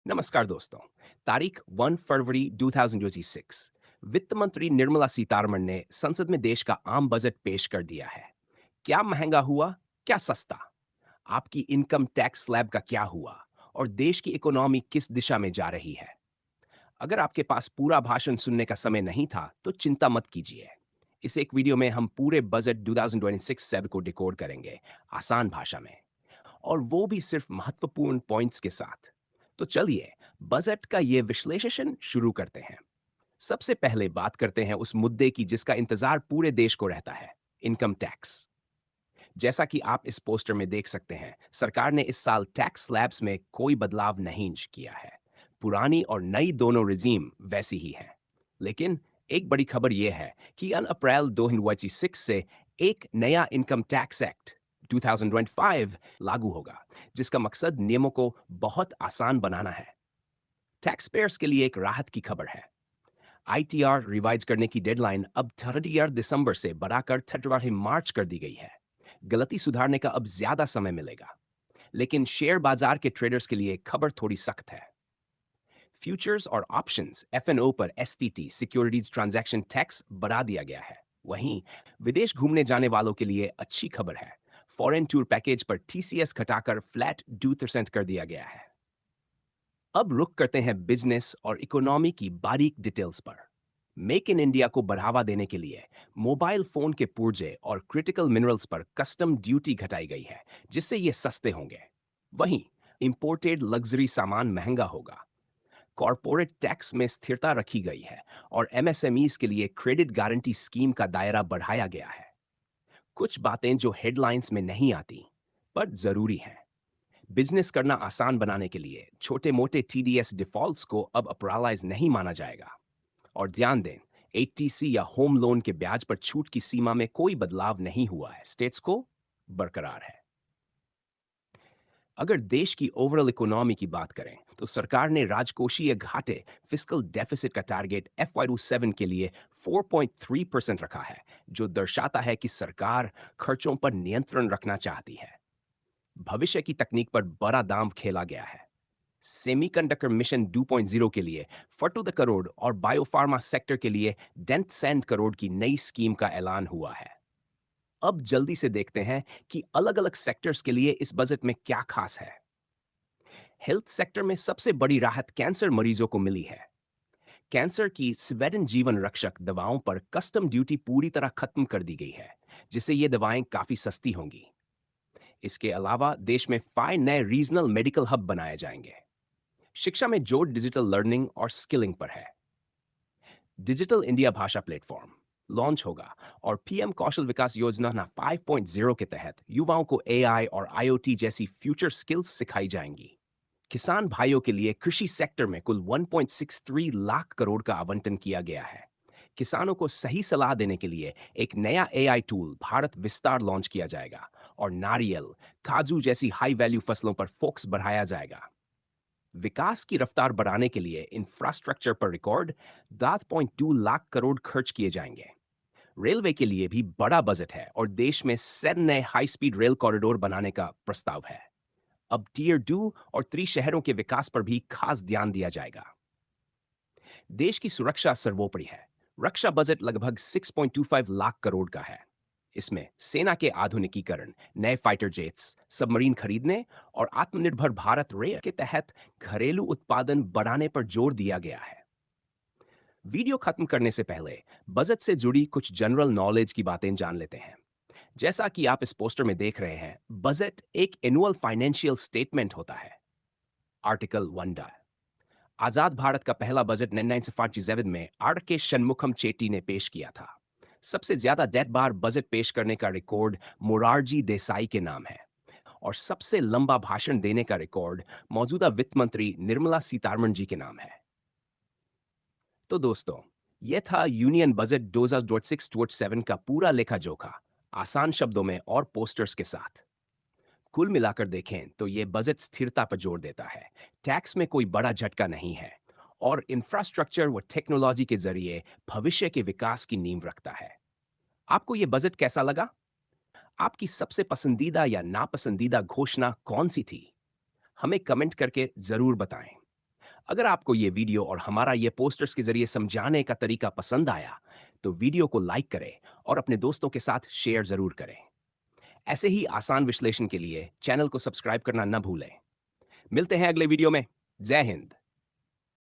नमस्कार दोस्तों। तारीख 1 फरवरी 2026 वित्त मंत्री निर्मला सीतारमण ने संसद में देश का आम बजट पेश कर दिया है। क्या महंगा हुआ, क्या सस्ता? आपकी इनकम टैक्स स्लैब का क्या हुआ और देश की इकोनॉमी किस दिशा में जा रही है? अगर आपके पास पूरा भाषण सुनने का समय नहीं था, तो चिंता मत कीजिए। इस एक वीडियो में हम पूरे बजट 2026 सेब को डिकोड करेंगे, आसान भाषा में, और वो भी सिर्फ महत्वपूर्ण पॉइंट्स के साथ। तो चलिए बजट का ये विश्लेषण शुरू करते हैं। सबसे पहले बात करते हैं उस मुद्दे की जिसका इंतजार पूरे देश को रहता है, इनकम टैक्स। जैसा कि आप इस पोस्टर में देख सकते हैं, सरकार ने इस साल टैक्स स्लैब्स में कोई बदलाव नहीं किया है। पुरानी और नई दोनों रिजीम वैसी ही है। लेकिन एक बड़ी खबर यह है कि अप्रैल 2026 से एक नया इनकम टैक्स एक्ट 2025 लागू होगा, जिसका मकसद नियमों को बहुत आसान बनाना है। टैक्स पेयर्स के लिए एक राहत की खबर है। आईटीआर रिवाइज करने की डेडलाइन अब 30 दिसंबर से बढ़ाकर 31 मार्च कर दी गई है। गलती सुधारने का अब ज्यादा समय मिलेगा। लेकिन शेयर बाजार के ट्रेडर्स के लिए खबर थोड़ी सख्त है। फ्यूचर्स और ऑप्शंस एफएनओ पर एसटीटी सिक्योरिटीज ट्रांजैक्शन टैक्स बढ़ा दिया गया है। वहीं विदेश घूमने जाने वालों के लिए अच्छी खबर है। फॉरेन टूर पैकेज पर टीसीएस घटाकर फ्लैट 2% कर दिया गया है। अब रुक करते हैं बिजनेस और इकोनॉमी की बारीक डिटेल्स पर। मेक इन इंडिया को बढ़ावा देने के लिए मोबाइल फोन के पुर्जे और क्रिटिकल मिनरल्स पर कस्टम ड्यूटी घटाई गई है, जिससे ये सस्ते होंगे। वहीं इंपोर्टेड लग्जरी सामान महंगा होगा। कॉरपोरेट टैक्स में स्थिरता रखी गई है और एमएसएमईज के लिए क्रेडिट गारंटी स्कीम का दायरा बढ़ाया गया है। कुछ बातें जो हेडलाइंस में नहीं आती, पर जरूरी हैं। बिजनेस करना आसान बनाने के लिए छोटे मोटे टीडीएस डिफॉल्ट्स को अब अप्रैलाइज नहीं माना जाएगा। और ध्यान दें, एटीसी या होम लोन के ब्याज पर छूट की सीमा में कोई बदलाव नहीं हुआ है, स्टेट्स को बरकरार है। अगर देश की ओवरऑल इकोनॉमी की बात करें, तो सरकार ने राजकोषीय घाटे फिस्कल डेफिसिट का टारगेट FY27 के लिए 4.3% रखा है, जो दर्शाता है कि सरकार खर्चों पर नियंत्रण रखना चाहती है। भविष्य की तकनीक पर बड़ा दांव खेला गया है। सेमीकंडक्टर मिशन 2.0 के लिए फटो द करोड़ और बायोफार्मा सेक्टर के लिए डेंट सेंट करोड़ की नई स्कीम का ऐलान हुआ है। अब जल्दी से देखते हैं कि अलग अलग सेक्टर्स के लिए इस बजट में क्या खास है। हेल्थ सेक्टर में सबसे बड़ी राहत कैंसर मरीजों को मिली है। कैंसर की स्वेडन जीवन रक्षक दवाओं पर कस्टम ड्यूटी पूरी तरह खत्म कर दी गई है, जिससे ये दवाएं काफी सस्ती होंगी। इसके अलावा देश में 5 नए रीजनल मेडिकल हब बनाए जाएंगे। शिक्षा में जोर डिजिटल लर्निंग और स्किलिंग पर है। डिजिटल इंडिया भाषा प्लेटफॉर्म लॉन्च होगा और पीएम कौशल विकास योजना ना 5.0 के तहत युवाओं को एआई और आईओटी जैसी फ्यूचर स्किल्स सिखाई जाएंगी। किसान भाइयों के लिए कृषि सेक्टर में कुल 1.63 लाख करोड़ का आवंटन किया गया है। किसानों को सही सलाह देने के लिए एक नया एआई टूल भारत विस्तार लॉन्च किया जाएगा और नारियल, काजू जैसी हाई वैल्यू फसलों पर फोकस बढ़ाया जाएगा। विकास की रफ्तार बढ़ाने के लिए इंफ्रास्ट्रक्चर पर रिकॉर्ड 7.2 लाख करोड़ खर्च किए जाएंगे। रेलवे के लिए भी बड़ा बजट है और देश में 7 नए हाई स्पीड रेल कॉरिडोर बनाने का प्रस्ताव है। अब टियर 2 और 3 शहरों के विकास पर भी खास ध्यान दिया जाएगा। देश की सुरक्षा सर्वोपरि है। रक्षा बजट लगभग 6.25 लाख करोड़ का है। इसमें सेना के आधुनिकीकरण, नए फाइटर जेट्स, सबमरीन खरीदने और आत्मनिर्भर भारत रे के तहत घरेलू उत्पादन बढ़ाने पर जोर दिया गया है। वीडियो खत्म करने से पहले बजट से जुड़ी कुछ जनरल नॉलेज की बातें जान लेते हैं। जैसा कि आप इस पोस्टर में देख रहे हैं, बजट एक एनुअल फाइनेंशियल स्टेटमेंट होता है। आर्टिकल 1 आजाद भारत का पहला बजट 1947 में आर के शनमुखम चेट्टी ने पेश किया था। सबसे ज्यादा डेट बार बजट पेश करने का रिकॉर्ड मोरारजी देसाई के नाम है और सबसे लंबा भाषण देने का रिकॉर्ड मौजूदा वित्त मंत्री निर्मला सीतारमण जी के नाम है। तो दोस्तों, यह था यूनियन बजट 2026-27 का पूरा लेखा जोखा, आसान शब्दों में और पोस्टर्स के साथ। कुल मिलाकर देखें तो ये बजट स्थिरता पर जोर देता है। टैक्स में कोई बड़ा झटका नहीं है और इंफ्रास्ट्रक्चर व टेक्नोलॉजी के जरिए भविष्य के विकास की नींव रखता है। आपको ये बजट कैसा लगा? आपकी सबसे पसंदीदा या नापसंदीदा घोषणा कौन सी थी? हमें कमेंट करके जरूर बताएं। अगर आपको ये वीडियो और हमारा ये पोस्टर्स के जरिए समझाने का तरीका पसंद आया, तो वीडियो को लाइक करें और अपने दोस्तों के साथ शेयर जरूर करें। ऐसे ही आसान विश्लेषण के लिए चैनल को सब्सक्राइब करना न भूलें। मिलते हैं अगले वीडियो में। जय हिंद।